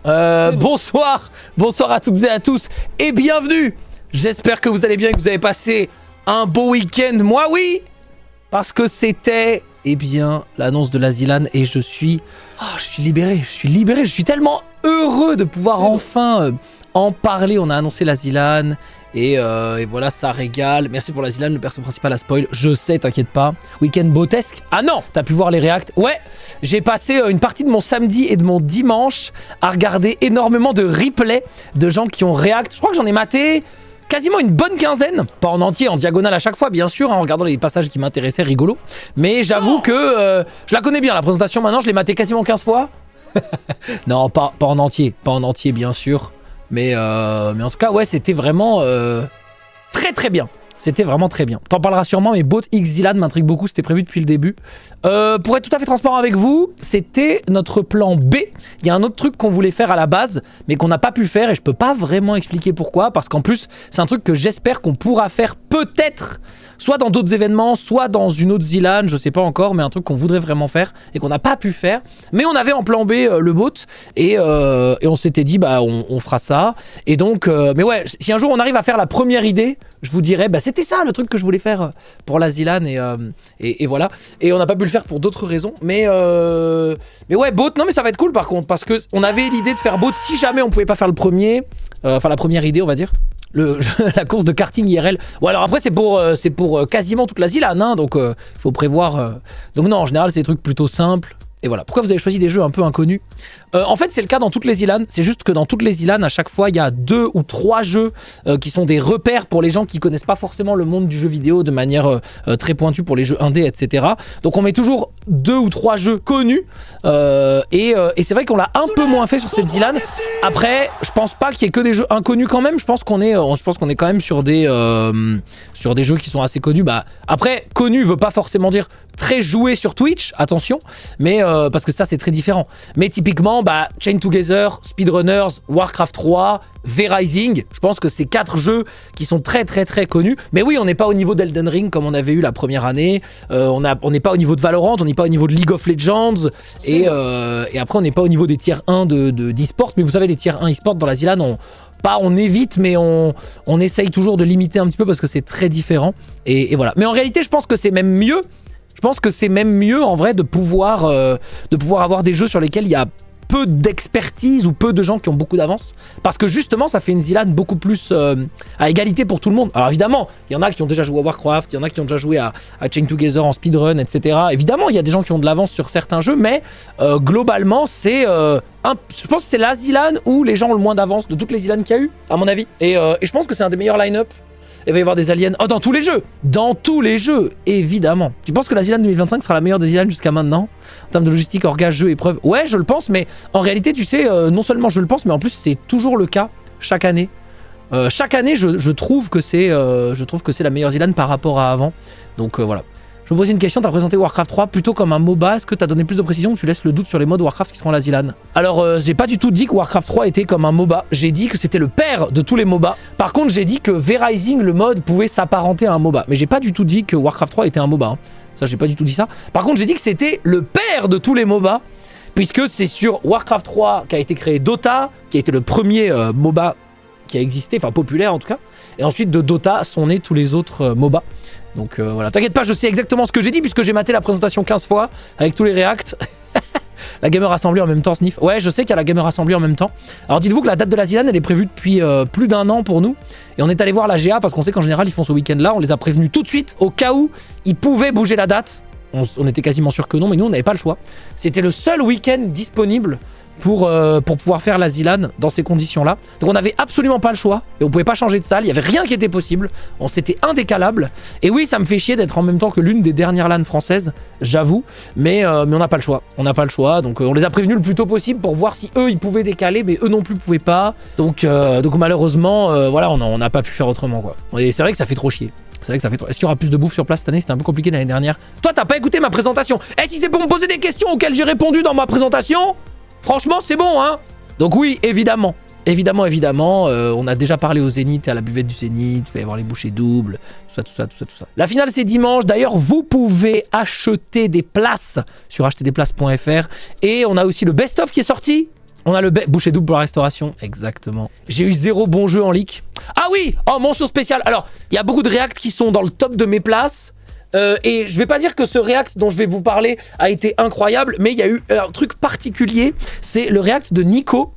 Bonsoir à toutes et à tous et bienvenue. J'espère que vous allez bien et que vous avez passé un bon week-end. Moi oui, parce que c'était l'annonce de la ZLAN et je suis libéré, je suis tellement heureux de pouvoir enfin en parler. On a annoncé la ZLAN et voilà, ça régale. Merci pour la ZLAN, le perso principal a spoil. Je sais, t'inquiète pas. Week-end botesque. Ah non, t'as pu voir les réacts. Ouais, j'ai passé une partie de mon samedi et de mon dimanche à regarder énormément de replays de gens qui ont réact. Je crois que j'en ai maté quasiment une bonne quinzaine. Pas en entier, en diagonale à chaque fois, bien sûr, en regardant les passages qui m'intéressaient, rigolo. Mais j'avoue que je la connais bien, la présentation maintenant. Je l'ai maté quasiment 15 fois. Non, pas en entier. Pas en entier, bien sûr. Mais en tout cas, ouais, c'était vraiment très bien. C'était vraiment très bien. T'en parleras sûrement, mais Bot X ZLAN m'intrigue beaucoup, c'était prévu depuis le début. Pour être tout à fait transparent avec vous, c'était notre plan B. Il y a un autre truc qu'on voulait faire à la base, mais qu'on n'a pas pu faire et je peux pas vraiment expliquer pourquoi, parce qu'en plus, c'est un truc que j'espère qu'on pourra faire peut-être, soit dans d'autres événements, soit dans une autre ZLAN, je sais pas encore, mais un truc qu'on voudrait vraiment faire et qu'on n'a pas pu faire. Mais on avait en plan B le bot et on s'était dit, bah on fera ça. Et donc, mais ouais, si un jour on arrive à faire la première idée, je vous dirais, bah c'était ça le truc que je voulais faire pour la ZLAN et voilà. Et on n'a pas pu le faire pour d'autres raisons. Mais ouais, bot, non mais ça va être cool par contre, parce que on avait l'idée de faire bot si jamais on pouvait pas faire le premier, enfin la première idée on va dire. La course de karting IRL. Bon alors après c'est pour quasiment toute la ZLAN, hein, donc faut prévoir. Donc non, en général c'est des trucs plutôt simples. Et voilà. Pourquoi vous avez choisi des jeux un peu inconnus? En fait c'est le cas dans toutes les ZLAN. C'est juste que dans toutes les ZLAN à chaque fois il y a 2 ou 3 jeux qui sont des repères pour les gens qui connaissent pas forcément le monde du jeu vidéo de manière très pointue pour les jeux indés, etc. Donc on met toujours 2 ou 3 jeux connus et c'est vrai qu'on l'a un peu moins fait sur cette ZLAN. Après je pense pas qu'il y ait que des jeux inconnus quand même. Je pense qu'on est quand même sur des jeux qui sont assez connus. Bah après connu veut pas forcément dire très joué sur Twitch, attention, mais parce que ça c'est très différent. Mais typiquement, bah, Chain Together, Speedrunners, Warcraft 3, V-Rising, je pense que c'est 4 jeux qui sont très connus. Mais oui, on n'est pas au niveau d'Elden Ring comme on avait eu la première année. On n'est pas au niveau de Valorant, on n'est pas au niveau de League of Legends. Et après, on n'est pas au niveau des tiers 1 d'e-sport. Mais vous savez, les tiers 1 e-sport dans la ZLAN, on évite, mais on essaye toujours de limiter un petit peu parce que c'est très différent. Et voilà. Mais en réalité, je pense que c'est même mieux. Je pense que c'est même mieux en vrai de pouvoir avoir des jeux sur lesquels il y a peu d'expertise ou peu de gens qui ont beaucoup d'avance, parce que justement ça fait une ZLAN beaucoup plus à égalité pour tout le monde. Alors évidemment il y en a qui ont déjà joué à Warcraft, il y en a qui ont déjà joué à Chain Together en speedrun, etc. Évidemment il y a des gens qui ont de l'avance sur certains jeux, mais globalement c'est je pense que c'est la ZLAN où les gens ont le moins d'avance de toutes les ZLAN qu'il y a eu à mon avis, et je pense que c'est un des meilleurs line-up. Il va y avoir des aliens. Oh, dans tous les jeux, évidemment. Tu penses que la ZLAN 2025 sera la meilleure des ZLAN jusqu'à maintenant en termes de logistique, orgas, jeux, épreuves? Ouais, je le pense, mais en réalité, tu sais, non seulement je le pense, mais en plus, c'est toujours le cas chaque année. Chaque année, je trouve que c'est la meilleure ZLAN par rapport à avant. Donc voilà. Je me pose une question, t'as présenté Warcraft 3 plutôt comme un MOBA, est-ce que t'as donné plus de précision ou tu laisses le doute sur les modes Warcraft qui seront à la ZLAN? Alors j'ai pas du tout dit que Warcraft 3 était comme un MOBA, j'ai dit que c'était le père de tous les MOBA. Par contre j'ai dit que V-Rising, le mode, pouvait s'apparenter à un MOBA, mais j'ai pas du tout dit que Warcraft 3 était un MOBA, hein. Ça j'ai pas du tout dit ça. Par contre j'ai dit que c'était le père de tous les MOBA, puisque c'est sur Warcraft 3 qu'a été créé Dota, qui a été le premier MOBA qui a existé, enfin populaire en tout cas, et ensuite de Dota sont nés tous les autres MOBA. Donc voilà, t'inquiète pas, je sais exactement ce que j'ai dit puisque j'ai maté la présentation 15 fois avec tous les réacts. La Gamer Assemblée en même temps, Sniff. Ouais, je sais qu'il y a la Gamer Assemblée en même temps. Alors dites-vous que la date de la ZLAN, elle est prévue depuis plus d'1 an pour nous. Et on est allé voir la GA parce qu'on sait qu'en général, ils font ce week-end-là. On les a prévenus tout de suite au cas où ils pouvaient bouger la date. On était quasiment sûr que non, mais nous, on n'avait pas le choix. C'était le seul week-end disponible pour pouvoir faire la ZLAN dans ces conditions-là. Donc on n'avait absolument pas le choix et on pouvait pas changer de salle, il y avait rien qui était possible. C'était indécalable. Et oui, ça me fait chier d'être en même temps que l'une des dernières LAN françaises, j'avoue, mais on n'a pas le choix. On n'a pas le choix, donc on les a prévenus le plus tôt possible pour voir si eux ils pouvaient décaler, mais eux non plus pouvaient pas. Donc malheureusement, voilà, on n'a pas pu faire autrement quoi. Et c'est vrai que ça fait trop chier. C'est vrai que ça fait trop. Est-ce qu'il y aura plus de bouffe sur place cette année? C'était un peu compliqué l'année dernière. Toi, t'as pas écouté ma présentation. Et si c'est pour me poser des questions auxquelles j'ai répondu dans ma présentation, franchement, c'est bon, hein. Donc oui, évidemment. Évidemment, on a déjà parlé au Zénith et à la buvette du Zénith, fait avoir les bouchées doubles, tout ça. La finale, c'est dimanche. D'ailleurs, vous pouvez acheter des places sur acheterdesplaces.fr. Et on a aussi le best-of qui est sorti. On a le boucher double pour la restauration. Exactement. J'ai eu 0 bon jeu en leak. Ah oui! Oh, mention spéciale. Alors, il y a beaucoup de reacts qui sont dans le top de mes places. Et je vais pas dire que ce react dont je vais vous parler a été incroyable, mais il y a eu un truc particulier. C'est le react de Nico.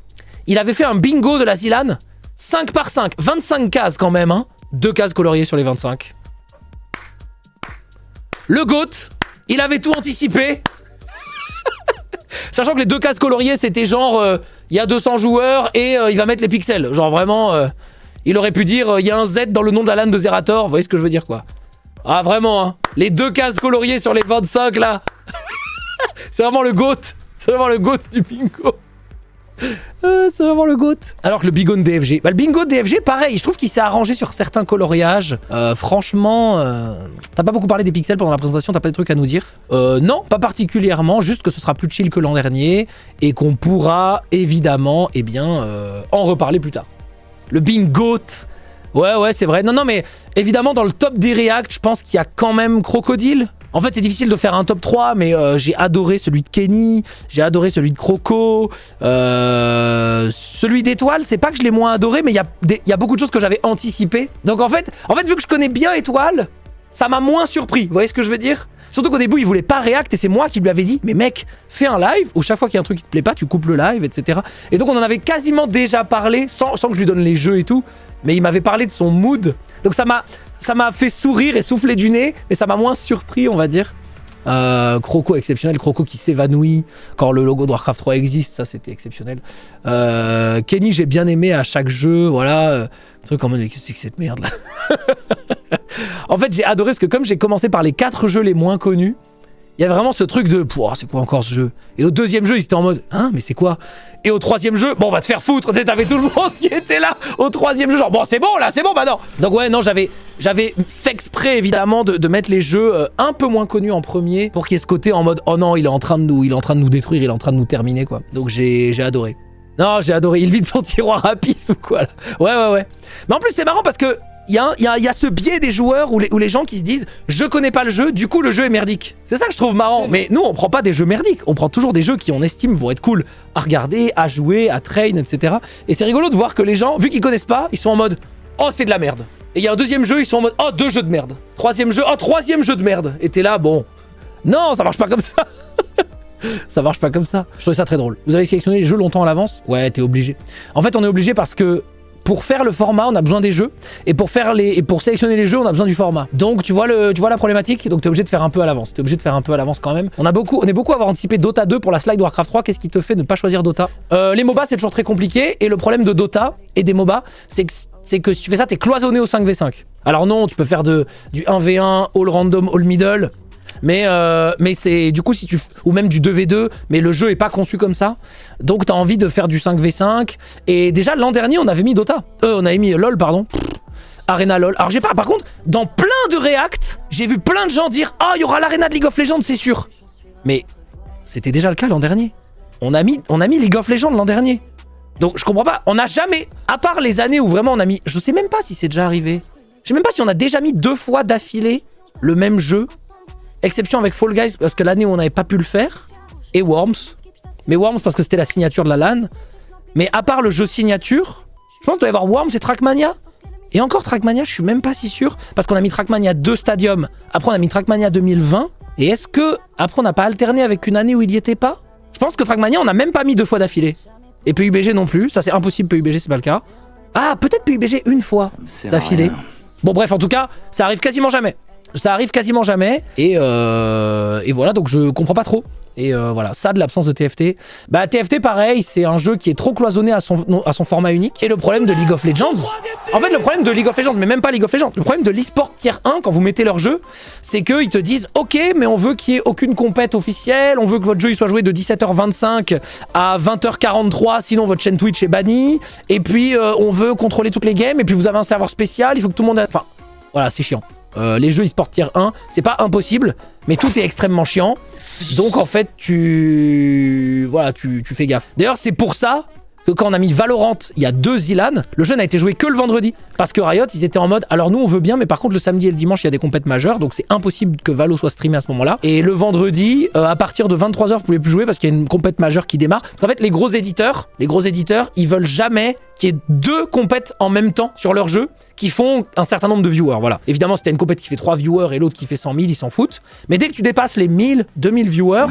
Il avait fait un bingo de la Zilan. 5 par 5. 25 cases quand même, hein. 2 cases coloriées sur les 25. Le GOAT, il avait tout anticipé. Sachant que les 2 cases coloriées, c'était genre, il y a 200 joueurs et il va mettre les pixels. Genre vraiment, il aurait pu dire, il y a un Z dans le nom de la LAN de Zerator. Vous voyez ce que je veux dire, quoi. Ah, vraiment, hein. Les 2 cases coloriées sur les 25, là. C'est vraiment le GOAT. C'est vraiment le GOAT du bingo. C'est vraiment le GOAT. Alors que le bingo de DFG, bah, le bingo de DFG, pareil, je trouve qu'il s'est arrangé sur certains coloriages. Franchement, t'as pas beaucoup parlé des pixels pendant la présentation, t'as pas des trucs à nous dire? Non, pas particulièrement, juste que ce sera plus chill que l'an dernier et qu'on pourra évidemment, eh bien, en reparler plus tard. Le bingo. Ouais, c'est vrai. Non, mais évidemment, dans le top des reacts, je pense qu'il y a quand même Crocodile. En fait, c'est difficile de faire un top 3, mais j'ai adoré celui de Kenny, j'ai adoré celui de Croco, celui d'Étoile, c'est pas que je l'ai moins adoré, mais il y a beaucoup de choses que j'avais anticipées. Donc en fait, vu que je connais bien Étoile, ça m'a moins surpris, vous voyez ce que je veux dire? Surtout qu'au début, il voulait pas react et c'est moi qui lui avais dit « Mais mec, fais un live où chaque fois qu'il y a un truc qui te plaît pas, tu coupes le live, etc. » Et donc on en avait quasiment déjà parlé, sans que je lui donne les jeux et tout, mais il m'avait parlé de son mood. Donc ça m'a fait sourire et souffler du nez, mais ça m'a moins surpris, on va dire. Croco exceptionnel, Croco qui s'évanouit quand le logo de Warcraft 3 existe, ça c'était exceptionnel. Kenny, j'ai bien aimé à chaque jeu, voilà. Un truc en mode, qu'est-ce que c'est que cette merde là? En fait, j'ai adoré parce que comme j'ai commencé par les 4 jeux les moins connus, il y a vraiment ce truc de c'est quoi encore ce jeu? Et au 2e jeu, ils étaient en mode hein, mais c'est quoi? Et au 3e jeu, bon, on va te faire foutre. T'avais tout le monde qui était là au 3e jeu, genre bon, c'est bon là, c'est bon, bah non. Donc ouais, non, j'avais fait exprès évidemment de mettre les jeux un peu moins connus en premier pour qu'il y ait ce côté en mode oh non, il est en train de nous détruire, il est en train de nous terminer quoi. Donc j'ai adoré. Non, j'ai adoré. Il vide son tiroir à pisse ou quoi là. Ouais. Mais en plus, c'est marrant parce que il y a ce biais des joueurs où les gens qui se disent je connais pas le jeu, du coup le jeu est merdique. C'est ça que je trouve marrant. Mais nous on prend pas des jeux merdiques, on prend toujours des jeux qui on estime vont être cool à regarder, à jouer, à train, etc. Et c'est rigolo de voir que les gens, vu qu'ils connaissent pas, ils sont en mode oh c'est de la merde. Et il y a un 2e jeu, ils sont en mode oh 2 jeux de merde. 3e jeu, oh 3e jeu de merde. Et t'es là, bon. Non, ça marche pas comme ça. Ça marche pas comme ça. Je trouvais ça très drôle. Vous avez sélectionné les jeux longtemps à l'avance? Ouais, t'es obligé. En fait, on est obligé parce que pour faire le format, on a besoin des jeux. Et pour sélectionner les jeux, on a besoin du format. Donc, tu vois la problématique? Donc, t'es obligé de faire un peu à l'avance. T'es obligé de faire un peu à l'avance quand même. On est beaucoup à avoir anticipé Dota 2 pour la slide Warcraft 3. Qu'est-ce qui te fait de ne pas choisir Dota? Les MOBA, c'est toujours très compliqué. Et le problème de Dota et des MOBA, c'est que si tu fais ça, t'es cloisonné au 5v5. Alors non, tu peux faire du 1v1, all random, all middle. Mais c'est du coup ou même du 2v2, mais le jeu est pas conçu comme ça. Donc t'as envie de faire du 5v5. Et déjà l'an dernier on avait mis Dota. On avait mis LOL pardon. Arena LOL. Alors par contre, dans plein de reacts, j'ai vu plein de gens dire « Ah, il y aura l'arena de League of Legends, c'est sûr !» Mais c'était déjà le cas l'an dernier. On a mis League of Legends l'an dernier. Donc je comprends pas, on n'a jamais, à part les années où vraiment on a mis... Je sais même pas si c'est déjà arrivé. Je sais même pas si on a déjà mis 2 fois d'affilée le même jeu. Exception avec Fall Guys, parce que l'année où on n'avait pas pu le faire. Et Worms. Mais Worms parce que c'était la signature de la LAN. Mais à part le jeu signature, je pense qu'il doit y avoir Worms et Trackmania. Et encore Trackmania, je suis même pas si sûr. Parce qu'on a mis Trackmania 2 Stadium. Après on a mis Trackmania 2020. Et est-ce que après on n'a pas alterné avec une année où il y était pas? Je pense que Trackmania on n'a même pas mis 2 fois d'affilée. Et PUBG non plus. Ça c'est impossible, PUBG c'est pas le cas. Ah, peut-être PUBG une fois d'affilée. Bon bref, en tout cas, ça arrive quasiment jamais. Ça arrive quasiment jamais. Et voilà, donc je comprends pas trop. Et voilà, ça de l'absence de TFT. Bah TFT pareil, c'est un jeu qui est trop cloisonné à son format unique. Et le problème de League of Legends, en fait le problème de League of Legends, mais même pas League of Legends, le problème de l'e-sport tier 1 quand vous mettez leur jeu, c'est qu'ils te disent ok mais on veut qu'il y ait aucune compète officielle, on veut que votre jeu il soit joué de 17h25 à 20h43, sinon votre chaîne Twitch est bannie. Et puis on veut contrôler toutes les games, et puis vous avez un serveur spécial, il faut que tout le monde... Enfin, voilà, c'est chiant. Les jeux e-sport tier 1, c'est pas impossible, mais tout est extrêmement chiant. Donc en fait, tu fais gaffe. D'ailleurs, c'est pour ça que quand on a mis Valorant, il y a 2 Zilan, le jeu n'a été joué que le vendredi. Parce que Riot, ils étaient en mode, alors nous on veut bien, mais par contre le samedi et le dimanche, il y a des compètes majeures, donc c'est impossible que Valo soit streamé à ce moment-là. Et le vendredi, à partir de 23h, vous pouvez plus jouer parce qu'il y a une compète majeure qui démarre. En fait, les gros éditeurs, ils veulent jamais qu'il y ait 2 compètes en même temps sur leur jeu qui font un certain nombre de viewers, voilà. Évidemment, si t'as une compète qui fait 3 viewers et l'autre qui fait 100 000, ils s'en foutent. Mais dès que tu dépasses les 1000, 2000 viewers,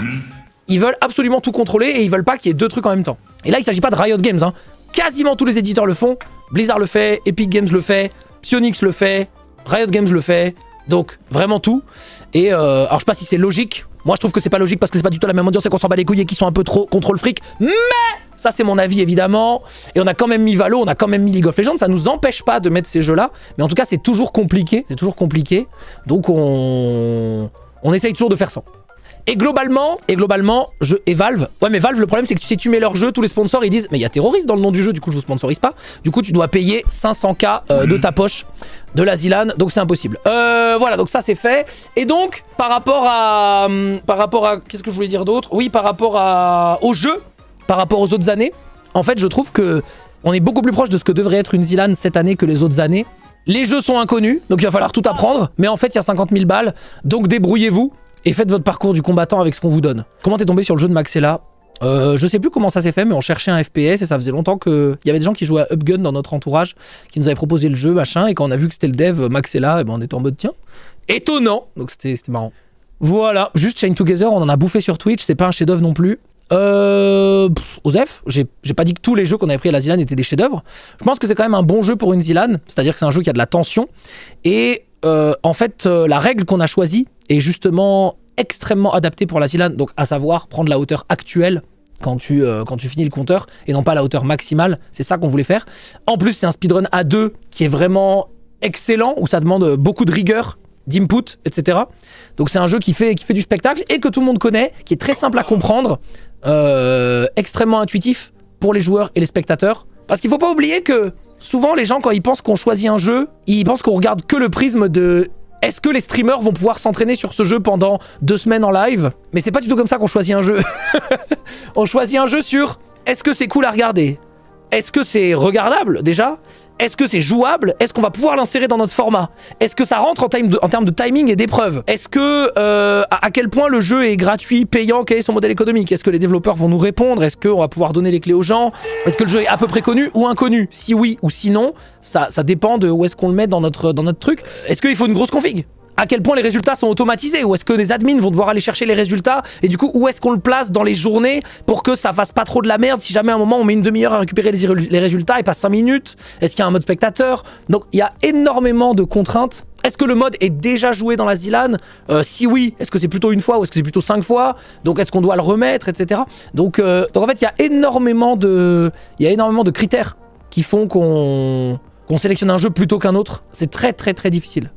ils veulent absolument tout contrôler et ils veulent pas qu'il y ait 2 trucs en même temps. Et là, il s'agit pas de Riot Games, hein. Quasiment tous les éditeurs le font. Blizzard le fait, Epic Games le fait, Psyonix le fait, Riot Games le fait. Donc, vraiment tout. Et alors, je sais pas si c'est logique. Moi, je trouve que c'est pas logique parce que c'est pas du tout la même audience et qu'on s'en bat les couilles et qu'ils sont un peu trop contrôle fric. Mais ça, c'est mon avis, évidemment. Et on a quand même mis Valo, on a quand même mis League of Legends. Ça nous empêche pas de mettre ces jeux-là. Mais en tout cas, c'est toujours compliqué. C'est toujours compliqué. Donc, on essaye toujours de faire ça. Et globalement, Valve, ouais mais Valve, le problème c'est que si tu mets leur jeu, tous les sponsors ils disent mais il y a terroriste dans le nom du jeu, du coup je vous sponsorise pas. Du coup tu dois payer 500K de ta poche de la Zilan, donc c'est impossible. Voilà, donc ça c'est fait. Et donc par rapport à qu'est-ce que je voulais dire d'autre? Oui, par rapport au jeu, par rapport aux autres années, en fait je trouve que on est beaucoup plus proche de ce que devrait être une Zilan cette année que les autres années. Les jeux sont inconnus, donc il va falloir tout apprendre, mais en fait il y a 50 000 balles, donc débrouillez-vous. Et faites votre parcours du combattant avec ce qu'on vous donne. Comment t'es tombé sur le jeu de Maxella? Je sais plus comment ça s'est fait, mais on cherchait un FPS et ça faisait longtemps qu'il y avait des gens qui jouaient à Upgun dans notre entourage, qui nous avaient proposé le jeu, machin, et quand on a vu que c'était le dev Maxella, et ben on était en mode tiens, étonnant, donc c'était marrant. Voilà, juste Chain Together, on en a bouffé sur Twitch, c'est pas un chef-d'œuvre non plus. Osef, j'ai pas dit que tous les jeux qu'on avait pris à la Zilan étaient des chefs-d'œuvre. Je pense que c'est quand même un bon jeu pour une Zilan, c'est-à-dire que c'est un jeu qui a de la tension, et en fait, la règle qu'on a choisie est justement extrêmement adaptée pour la Zilan, donc à savoir prendre la hauteur actuelle quand tu finis le compteur et non pas la hauteur maximale. C'est ça qu'on voulait faire. En plus, c'est un speedrun à 2 qui est vraiment excellent, où ça demande beaucoup de rigueur, d'input, etc. Donc c'est un jeu qui fait du spectacle et que tout le monde connaît, qui est très simple à comprendre, extrêmement intuitif pour les joueurs et les spectateurs. Parce qu'il faut pas oublier que souvent les gens, quand ils pensent qu'on choisit un jeu, ils pensent qu'on regarde que le prisme de est-ce que les streamers vont pouvoir s'entraîner sur ce jeu pendant 2 semaines en live? Mais c'est pas du tout comme ça qu'on choisit un jeu. On choisit un jeu sur est-ce que c'est cool à regarder? Est-ce que c'est regardable déjà? Est-ce que c'est jouable? Est-ce qu'on va pouvoir l'insérer dans notre format? Est-ce que ça rentre en termes de timing et d'épreuve? Est-ce que à quel point le jeu est gratuit, payant? Quel est son modèle économique? Est-ce que les développeurs vont nous répondre? Est-ce qu'on va pouvoir donner les clés aux gens? Est-ce que le jeu est à peu près connu ou inconnu? Si oui ou sinon, ça dépend de où est-ce qu'on le met dans notre truc. Est-ce qu'il faut une grosse config? À quel point les résultats sont automatisés? Ou est-ce que les admins vont devoir aller chercher les résultats? Et du coup, où est-ce qu'on le place dans les journées pour que ça fasse pas trop de la merde si jamais à un moment on met une demi-heure à récupérer les résultats et pas 5 minutes? Est-ce qu'il y a un mode spectateur? Donc il y a énormément de contraintes. Est-ce que le mode est déjà joué dans la Zilan? Si oui, est-ce que c'est plutôt une fois ou est-ce que c'est plutôt 5 fois? Donc est-ce qu'on doit le remettre, etc. Donc en fait, il y a énormément de critères qui font qu'on sélectionne un jeu plutôt qu'un autre. C'est très très très difficile.